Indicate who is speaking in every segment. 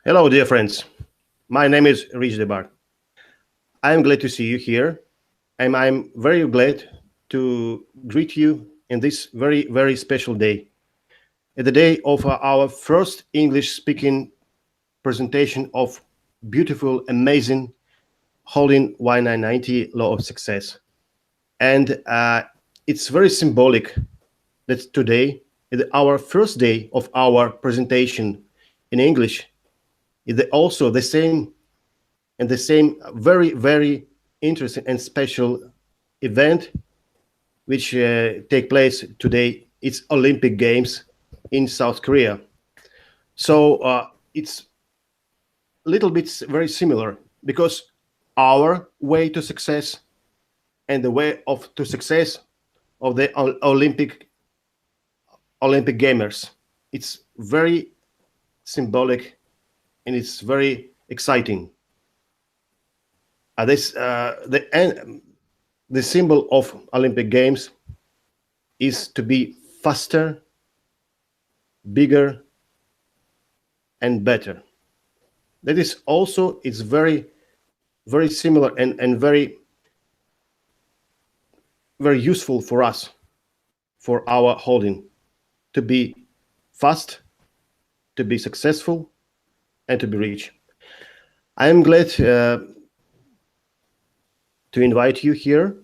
Speaker 1: Hello, dear friends. My name is Rich Debar. I am glad to see you here, and I'm very glad to greet you in this very, very special day, at the day of our first English-speaking presentation of beautiful, amazing, holding Y990 Law of Success. And it's very symbolic that today, is our first day of our presentation in English, is also the same very, very interesting and special event which take place today. It's Olympic Games in South Korea. So it's a little bit very similar because our way to success and the way of to success of the Olympic gamers, it's very symbolic and it's very exciting. The symbol of Olympic Games is to be faster, bigger, and better. That is also, it's very, very similar and very, very useful for us, for our holding, to be fast, to be successful, and to be rich. I am glad to invite you here,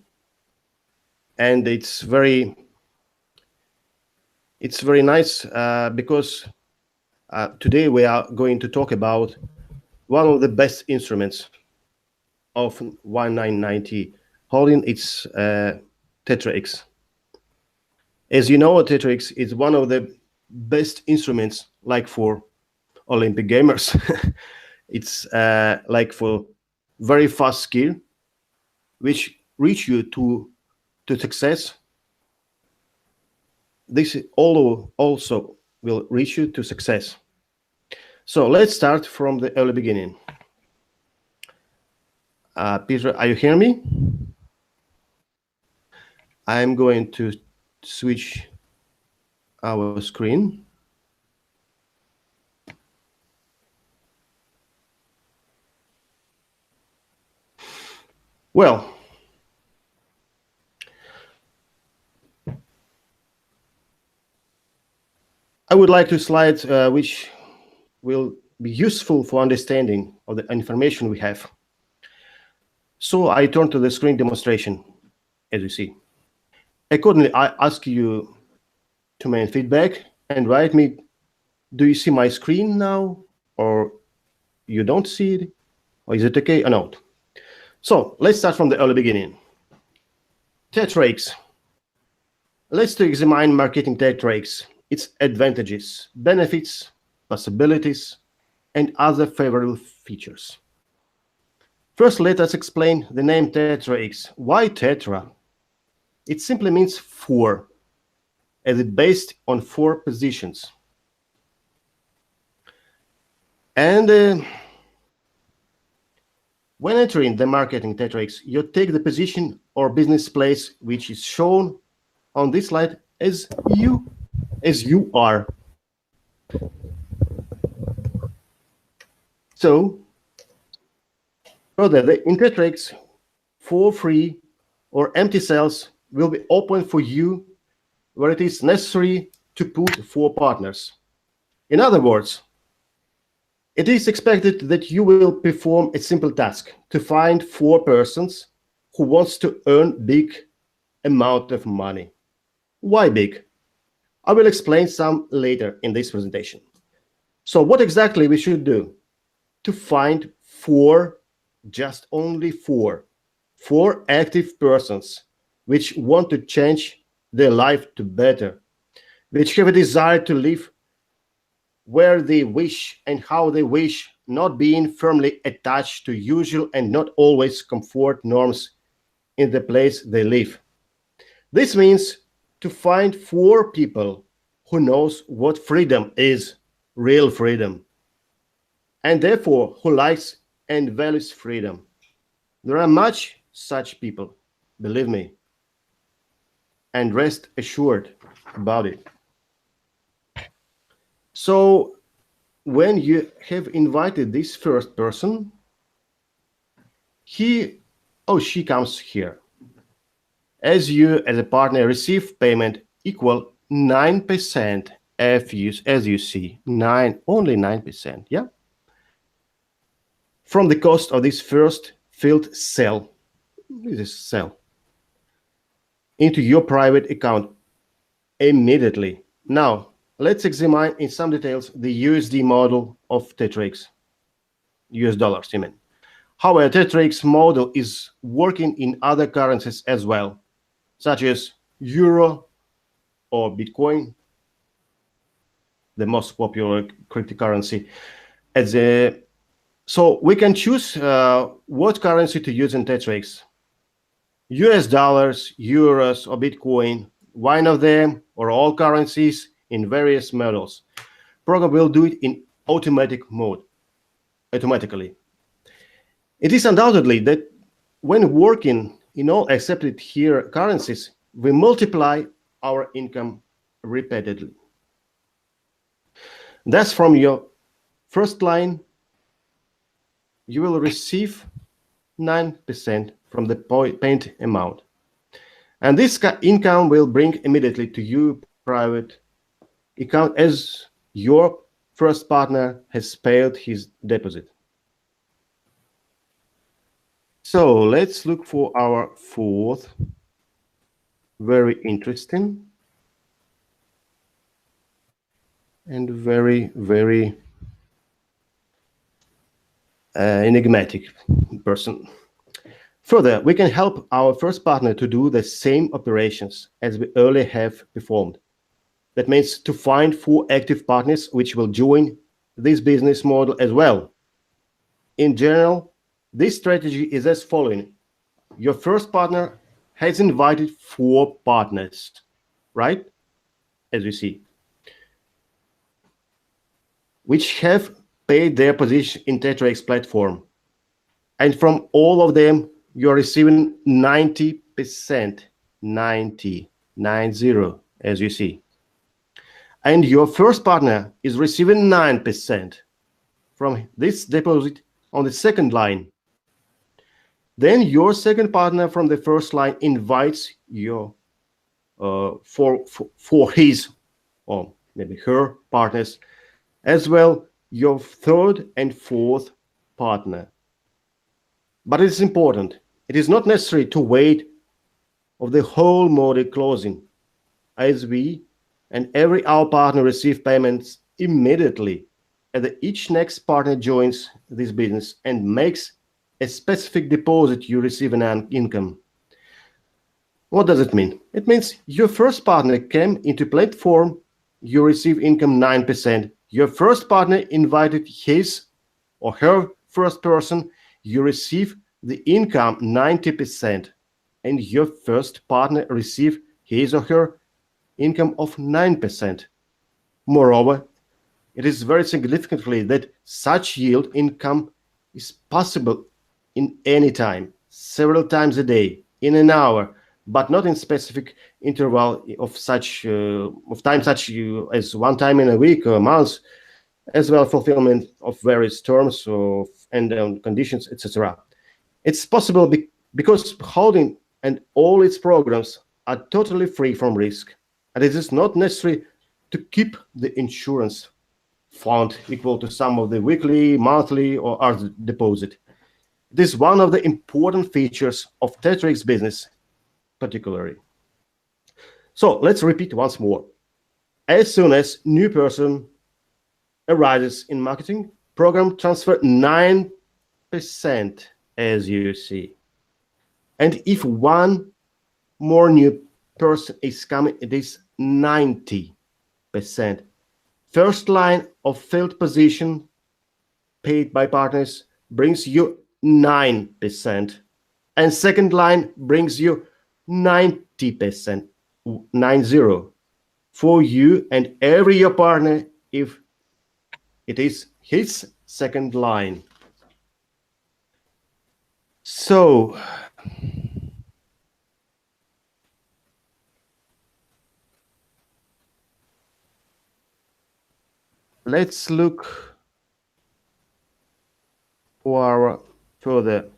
Speaker 1: and it's very nice because today we are going to talk about one of the best instruments of 1990 holding. It's Tetra X. As you know, Tetra X is one of the best instruments, like for Olympic gamers. It's like for very fast skill, which reach you to success. This also will reach you to success. So let's start from the early beginning. Peter, are you hearing me? I'm going to switch our screen. Well, I would like to slide which will be useful for understanding of the information we have. So I turn to the screen demonstration, as you see. Accordingly, I ask you to make feedback and write me, do you see my screen now, or you don't see it, or is it okay or not? So let's start from the early beginning. Tetra X. Let's examine marketing Tetra X, its advantages, benefits, possibilities, and other favorable features. First, let us explain the name Tetra X. Why Tetra? It simply means four, as it's based on four positions. And when entering the marketing Tetra X, you take the position or business place which is shown on this slide as you are. So further, the Tetra X for free or empty cells will be open for you where it is necessary to put four partners. In other words, it is expected that you will perform a simple task to find four persons who wants to earn big amount of money. Why big? I will explain some later in this presentation. So what exactly we should do? To find four, just only four active persons which want to change their life to better, which have a desire to live where they wish and how they wish, not being firmly attached to usual and not always comfort norms in the place they live. This means to find four people who knows what freedom is, real freedom, and therefore who likes and values freedom. There are much such people, believe me, and rest assured about it. So when you have invited this first person, he or she comes here. As you, as a partner, receive payment equal 9% as you see, only 9%, yeah? From the cost of this first field cell, this is cell, into your private account immediately. Now, let's examine in some details the USD model of Tetrix, US dollars, you mean. How a Tetrix model is working in other currencies as well, such as Euro or Bitcoin, the most popular cryptocurrency. So we can choose what currency to use in Tetrix. US dollars, euros, or Bitcoin, one of them or all currencies in various models. Program will do it in automatic mode, automatically. It is undoubtedly that when working in all accepted here currencies, we multiply our income repeatedly. Thus, from your first line, you will receive 9% from the paid amount. And this income will bring immediately to you private account as your first partner has paid his deposit. So let's look for our fourth, very interesting and very, very enigmatic person. Further, we can help our first partner to do the same operations as we earlier have performed. That means to find 4 active partners which will join this business model as well. In general, this strategy is as following. Your first partner has invited 4 partners, right? As we see, which have paid their position in Tetrix platform. And from all of them, you're receiving 90%, 90, as you see. And your first partner is receiving 9% from this deposit on the second line. Then your second partner from the first line invites you for his or maybe her partners, as well your third and fourth partner. But it is important. It is not necessary to wait of the whole model closing, as we and every our partner receive payments immediately as each next partner joins this business and makes a specific deposit. You receive an income. What does it mean? It means your first partner came into platform, you receive income 9%. Your first partner invited his or her first person, you receive the income 90%, and your first partner receive his or her income of 9%. Moreover, it is very significantly that such yield income is possible in any time, several times a day, in an hour, but not in specific interval of such of time, such as one time in a week or a month, as well fulfillment of various terms and conditions, etc. It's possible because holding and all its programs are totally free from risk, and it is not necessary to keep the insurance fund equal to some of the weekly, monthly, or other deposit. It is one of the important features of Tetrix business, particularly. So let's repeat once more. As soon as new person arises in marketing, program transfer 9%, as you see. And if one more new person is coming, it is 90%. First line of filled position paid by partners brings you 9%. And second line brings you 90%, 90, for you and every your partner if it is his second line. So let's look for our further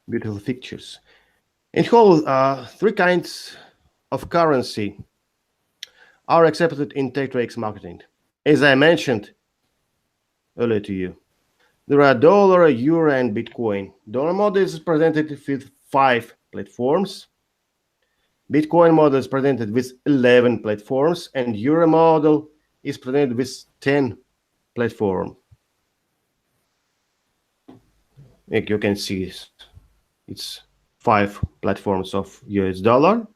Speaker 1: beautiful pictures. In whole, three kinds of currency are accepted in TechTrade's marketing. As I mentioned earlier to you, there are dollar, euro, and Bitcoin. Dollar model is presented with 5 platforms. Bitcoin model is presented with 11 platforms, and euro model is presented with 10 platforms. Like you can see, it's 5 platforms of US dollar.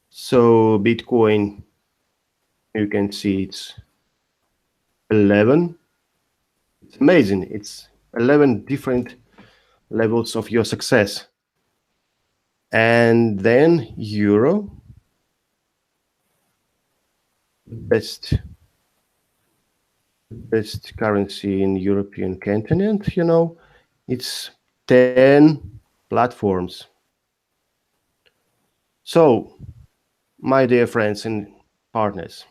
Speaker 1: So Bitcoin, you can see it's 11. It's amazing. It's 11 different levels of your success. And then euro, best currency in European continent, you know, it's 10 platforms. So, my dear friends and partners,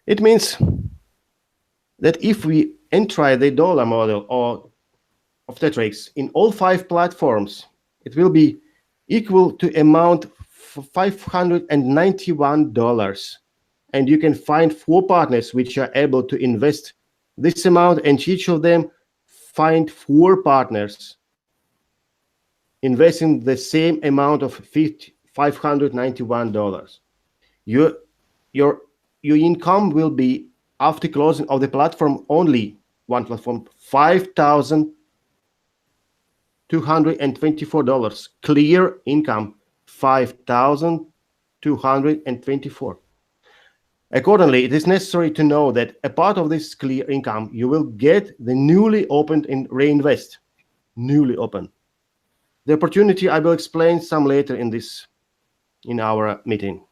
Speaker 1: it means that if we enter the dollar model or of TechTrade's in all 5 platforms, it will be equal to amount $591. And you can find 4 partners which are able to invest this amount, and each of them find 4 partners investing the same amount of $591. Your income will be, after closing of the platform, only one platform, $5,224. Clear income, $5,224. Accordingly, it is necessary to know that a part of this clear income you will get the newly opened and reinvest. Newly opened. The opportunity I will explain some later in our meeting.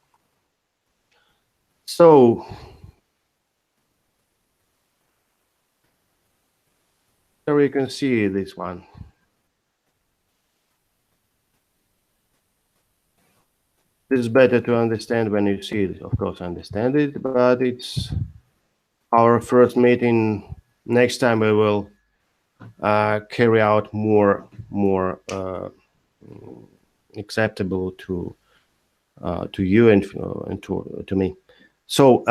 Speaker 1: So there you can see this one. This is better to understand when you see it. Of course, I understand it, but it's our first meeting. Next time we will carry out more acceptable to you and to me. So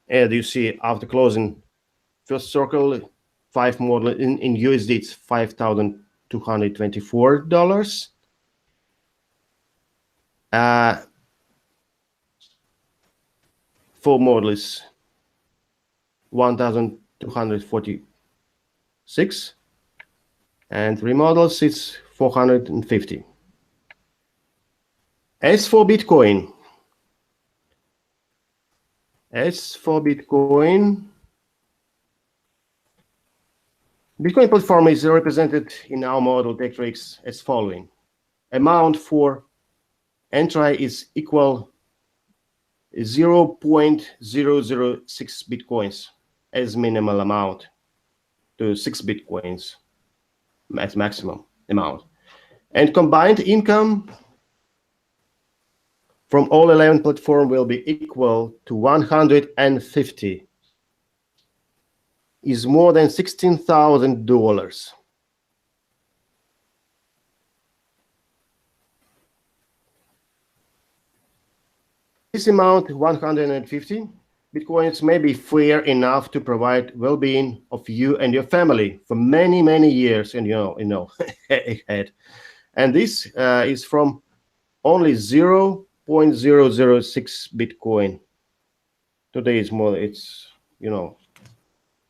Speaker 1: as you see, after closing first circle, 5 model in USD, it's $5,224. 4 model is 1,246, and 3 models it's 450. As for Bitcoin, Bitcoin platform is represented in our model TechTrade's as following: amount for entry is equal 0.006 Bitcoins as minimal amount to 6 Bitcoins as maximum amount. And combined income from all 11 platforms will be equal to 150. Is more than $16,000. This amount, 150 Bitcoins, may be fair enough to provide well-being of you and your family for many, many years, and you know ahead. And this is from only 0.006 Bitcoin. Today is more, it's,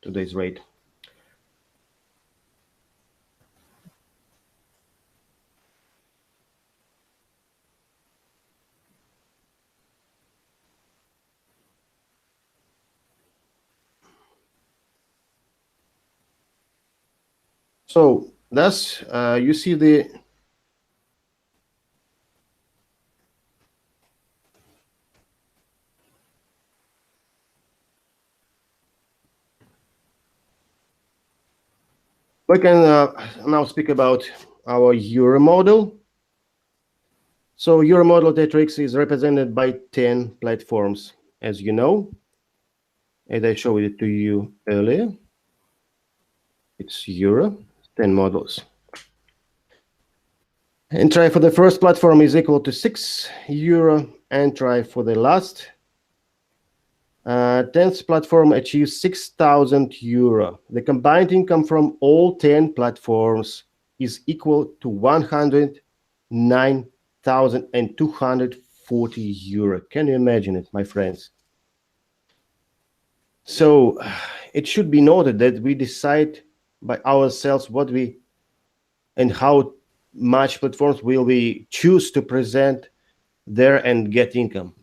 Speaker 1: today's rate. So thus you see the we can now speak about our Euro model. So Euro model TechTrade's is represented by 10 platforms, as you know, as I showed it to you earlier. It's euro, 10 models. Entry for the first platform is equal to €6. Entry for the last 10th platform achieves €6,000. The combined income from all 10 platforms is equal to €109,240. Can you imagine it, my friends? So it should be noted that we decide by ourselves what we and how much platforms will we choose to present there and get income.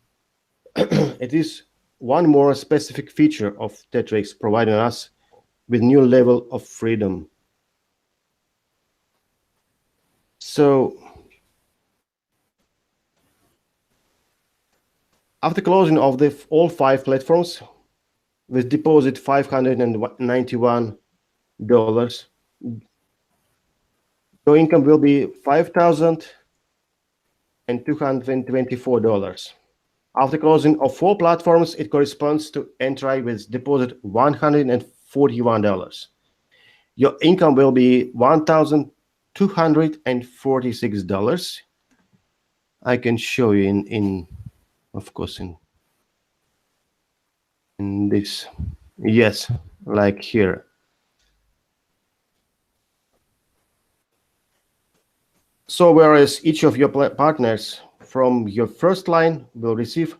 Speaker 1: It is one more specific feature of Tetrix, providing us with new level of freedom. So after closing of all 5 platforms with deposit $591, your income will be $5,224. After closing of 4 platforms, it corresponds to entry with deposit $141. Your income will be $1,246. I can show you in of course in this. Yes, like here. So whereas each of your partners from your first line will receive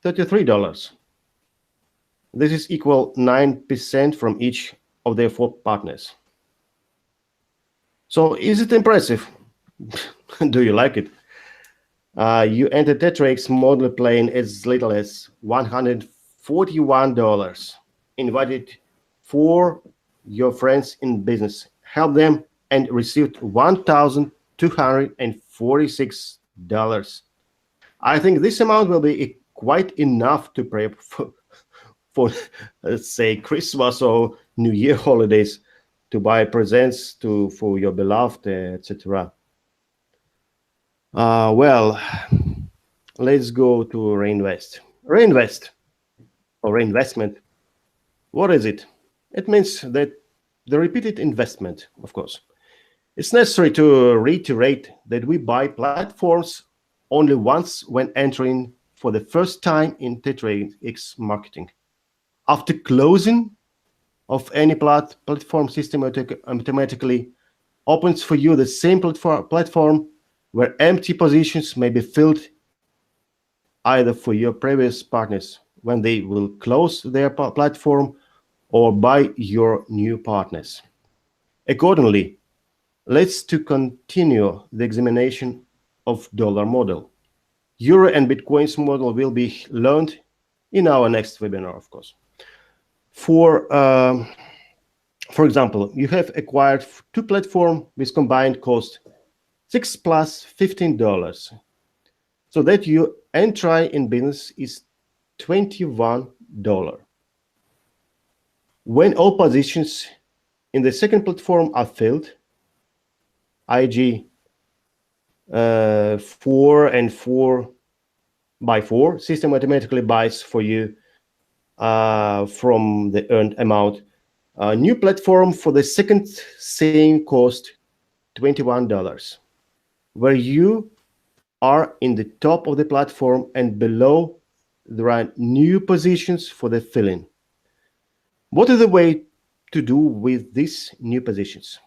Speaker 1: $33. This is equal 9% from each of their 4 partners. So is it impressive? Do you like it? You enter Tetrix model plane as little as $141. Invited 4 your friends in business, help them, and received $1,246. I think this amount will be quite enough to prep for let's say Christmas or New Year holidays, to buy presents for your beloved, etc. Well, let's go to reinvest. Reinvest or reinvestment. What is it? It means that the repeated investment, of course. It's necessary to reiterate that we buy platforms only once when entering for the first time in Tetrix marketing. After closing of any platform, system automatically opens for you the same platform where empty positions may be filled either for your previous partners when they will close their platform or by your new partners. Accordingly, let's continue the examination of dollar model. Euro and Bitcoin's model will be learned in our next webinar, of course. For example, you have acquired 2 platforms with combined cost $6 plus $15, so that your entry in business is $21. When all positions in the second platform are filled, i.e. 4 and 4 by 4, system automatically buys for you from the earned amount a new platform for the second same cost $21, where you are in the top of the platform and below there are new positions for the filling. What is the way to do with these new positions?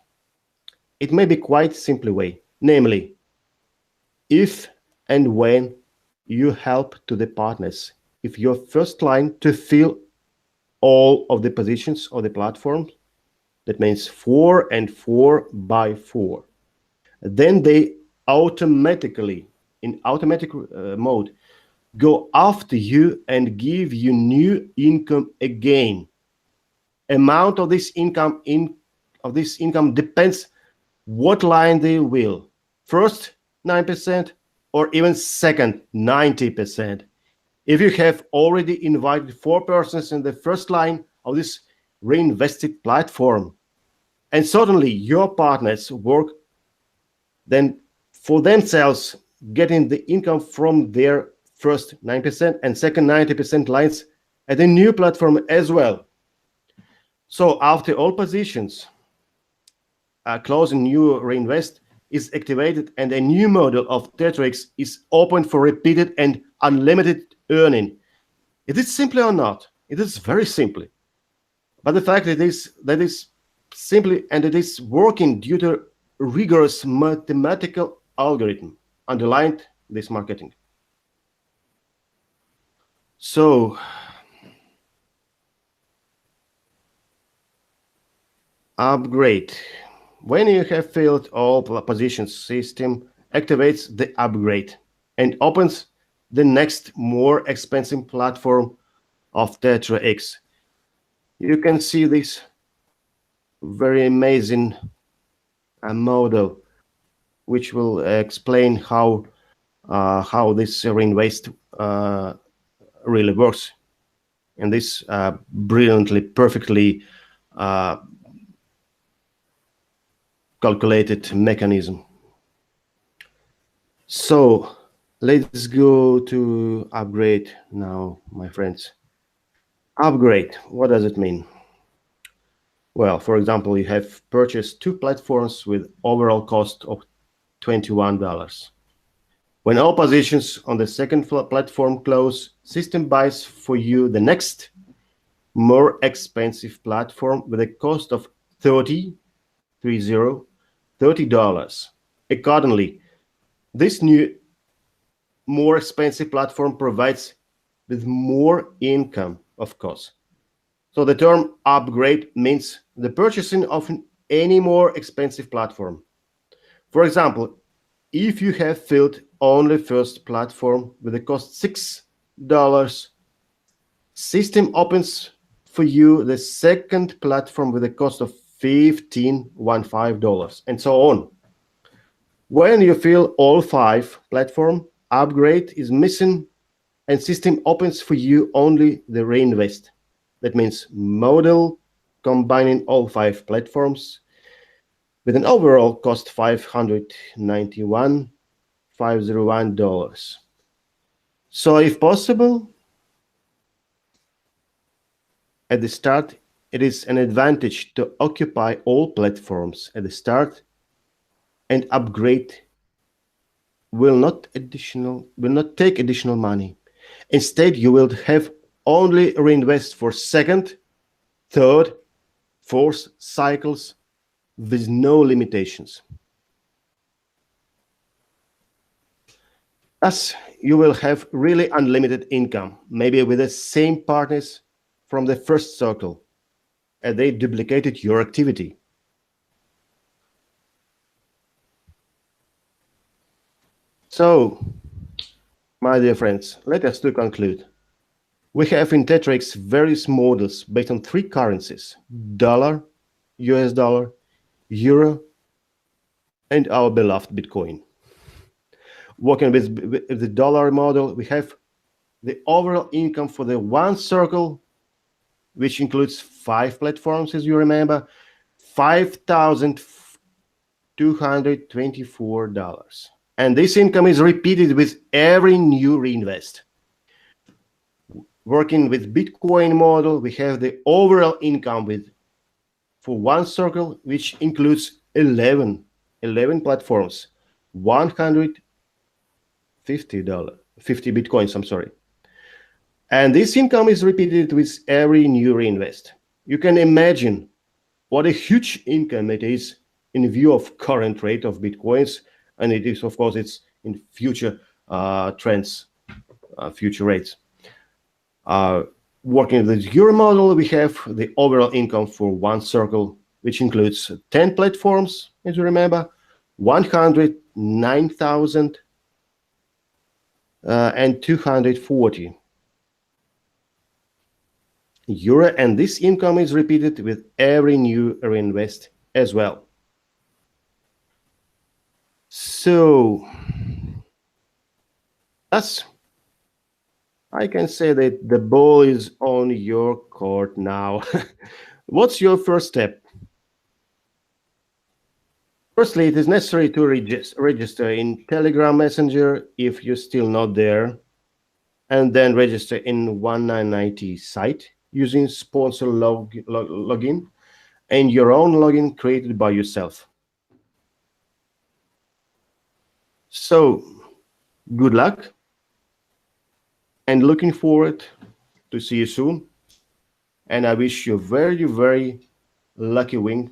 Speaker 1: It may be quite simple way, namely, if and when you help to the partners, if your first line to fill all of the positions of the platform, that means 4 and 4 by 4, then they automatically, in automatic mode, go after you and give you new income again. Amount of this income depends what line they will. First 9% or even second 90%. If you have already invited 4 persons in the first line of this reinvested platform, and suddenly your partners work then for themselves, getting the income from their first 9% and second 90% lines at a new platform as well. So after all positions closing new reinvest is activated, and a new model of TetraX is open for repeated and unlimited earning. It is simply or not? It is very simply. But the fact that is simply, and it is working due to rigorous mathematical algorithm underlined this marketing. So upgrade. When you have filled all positions, system activates the upgrade and opens the next more expensive platform of TetraX. You can see this very amazing model, which will explain how this reinvest really works, and this brilliantly, perfectly calculated mechanism. So let's go to upgrade now, my friends. Upgrade, what does it mean? Well, for example, you have purchased 2 platforms with overall cost of $21. When all positions on the second platform close, system buys for you the next more expensive platform with a cost of $30. Accordingly, this new more expensive platform provides with more income, of course. So the term upgrade means the purchasing of any more expensive platform. For example, if you have filled only first platform with a cost $6, system opens for you the second platform with a cost of $15, and so on. When you fill all 5 platform, upgrade is missing, and system opens for you only the reinvest. That means model combining all 5 platforms with an overall cost $591. So if possible, at the start, it is an advantage to occupy all platforms at the start, and upgrade will not take additional money. Instead, you will have only reinvest for second, third, fourth cycles with no limitations. Thus, you will have really unlimited income, maybe with the same partners from the first circle, and they duplicated your activity. So, my dear friends, let us to conclude. We have in TetraX various models based on 3 currencies: dollar, US dollar, euro, and our beloved Bitcoin. Working with the dollar model, we have the overall income for the one circle, which includes 5 platforms, as you remember, $5,224. And this income is repeated with every new reinvest. Working with Bitcoin model, we have the overall income for one circle, which includes 11 platforms, $150 50 Bitcoins, I'm sorry. And this income is repeated with every new reinvest. You can imagine what a huge income it is in view of current rate of Bitcoins, and it is, of course, it's in future trends, future rates. Working with the Euro model, we have the overall income for one circle, which includes 10 platforms, as you remember, 109,000 and 240 euro, and this income is repeated with every new reinvest as well. So thus, I can say that the ball is on your court now. What's your first step? Firstly, it is necessary to register in Telegram Messenger if you're still not there, and then register in 1990 site using sponsor login and your own login created by yourself. So good luck, and looking forward to see you soon. And I wish you a very, very lucky wing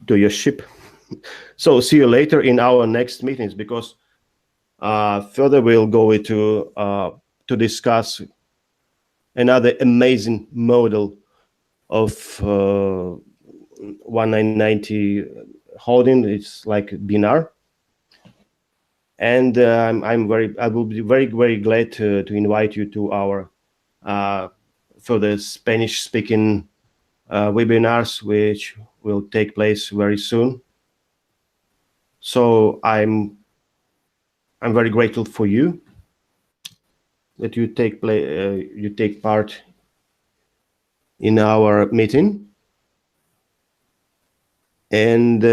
Speaker 1: to your ship. So see you later in our next meetings, because further we'll go into to discuss another amazing model of 1990 holding. It's like dinar, and I will be very, very glad to invite you to our further Spanish speaking webinars, which will take place very soon. So I'm very grateful for you that you take part in our meeting, and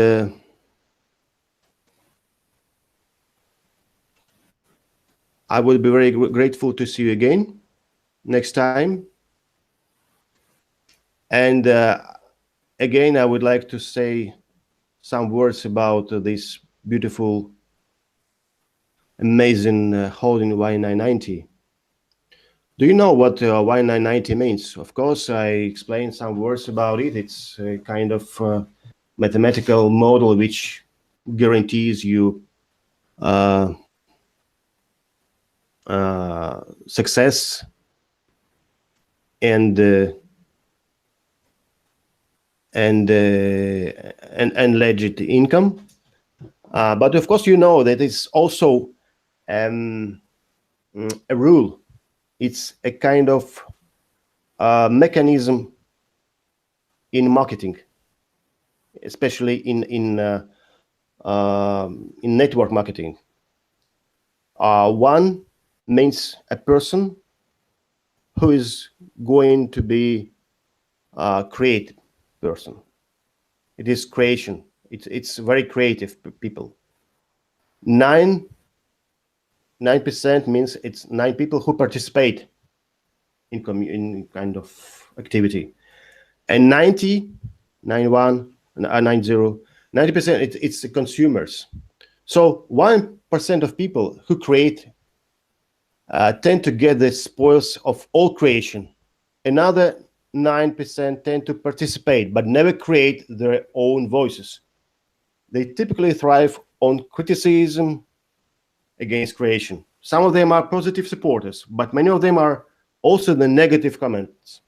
Speaker 1: I will be very grateful to see you again next time. And again, I would like to say some words about this beautiful, amazing holding Y990. Do you know what Y990 means? Of course, I explained some words about it. It's a kind of mathematical model which guarantees you success and legit income. But of course, you know that it's also a rule. It's a kind of mechanism in marketing, especially in network marketing. One means a person who is going to be a creative person. It is creation. It's very creative people. 9% means it's 9 people who participate in kind of activity, and 90% it's the consumers. So 1% of people who create tend to get the spoils of all creation. Another 9% tend to participate but never create their own voices. They typically thrive on criticism against creation. Some of them are positive supporters, but many of them are also the negative commenters.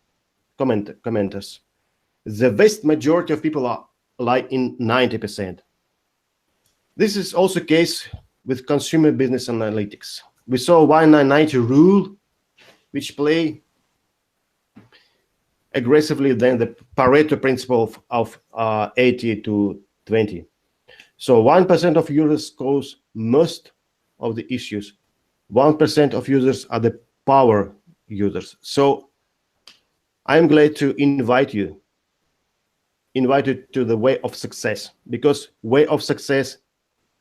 Speaker 1: The vast majority of people are like in 90%. This is also the case with consumer business analytics. We saw 1990 rule, which play aggressively than the Pareto principle of 80 to 20. So 1% of users cause most of the issues. 1% of users are the power users. So I'm glad to invite you to the way of success, because way of success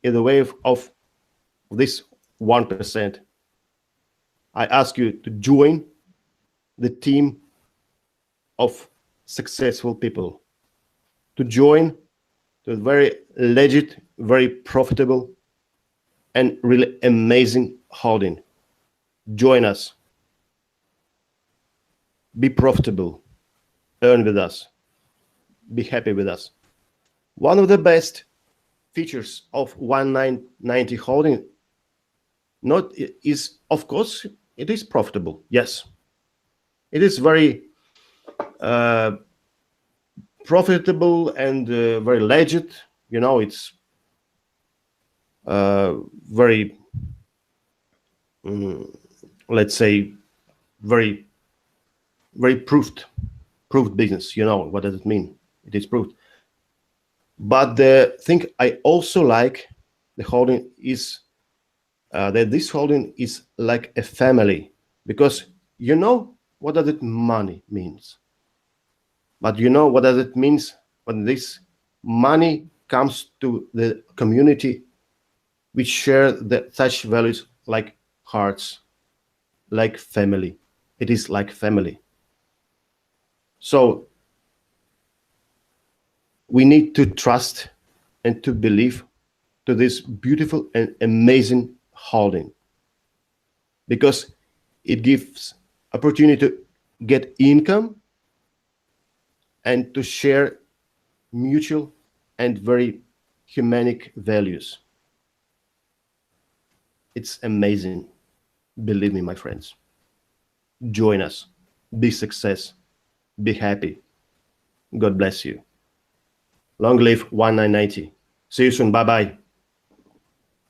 Speaker 1: is the way of this 1%. I ask you to join the team of successful people, to join the very legit, very profitable, and really amazing holding. Join us. Be profitable. Earn with us. Be happy with us. One of the best features of 1990 holding is, of course, it is profitable. Yes, it is very profitable and very legit. You know, it's very, let's say, very, very proved business. You know, what does it mean? It is proved. But the thing I also like the holding is that this holding is like a family, because you know what does it money means, but you know what does it means when this money comes to the community which share such values like hearts, like family. It is like family. So we need to trust and to believe to this beautiful and amazing holding, because it gives opportunity to get income and to share mutual and very humanic values. It's amazing. Believe me, my friends. Join us. Be success. Be happy. God bless you. Long live 1990. See you soon. Bye-bye.